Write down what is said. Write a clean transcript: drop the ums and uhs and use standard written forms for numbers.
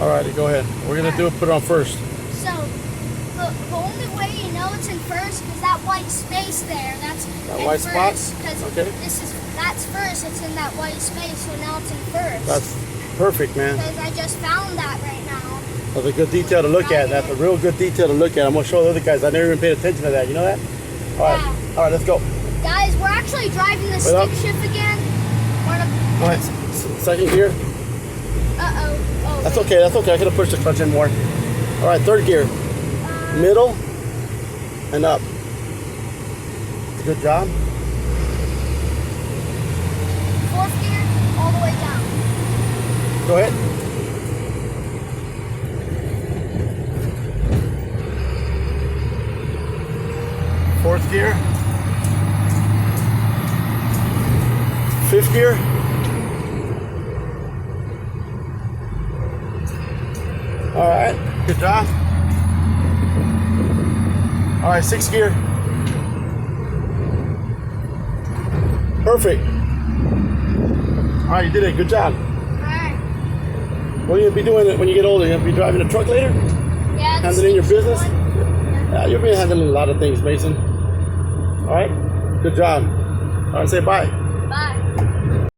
All right, go ahead. We're gonna put it on first. So, the only way you know it's in first is that white space there. That's that white spot. Because okay. That's first. It's in that white space, so now it's in first. That's perfect, man. Because I just found that right now. That's a good detail to look at. That's a real good detail to look at. I'm gonna show the other guys. I never even paid attention to that. You know that? All right. All right, let's go. Guys, we're actually driving the stick shift again. All right. Second gear. Oh. That's okay. That's okay. I could have pushed the clutch in more. All right, third gear. Middle and up. Good job. Fourth gear, all the way down. Go ahead. Fourth gear. Fifth gear. All right, good job. All right, sixth gear. Perfect. All right, you did it. Good job. All right. What are you gonna be doing when you get older? You gonna be driving a truck later? Yeah. Handling your business? Yeah, you'll be handling a lot of things, Mason. All right, good job. All right, say bye.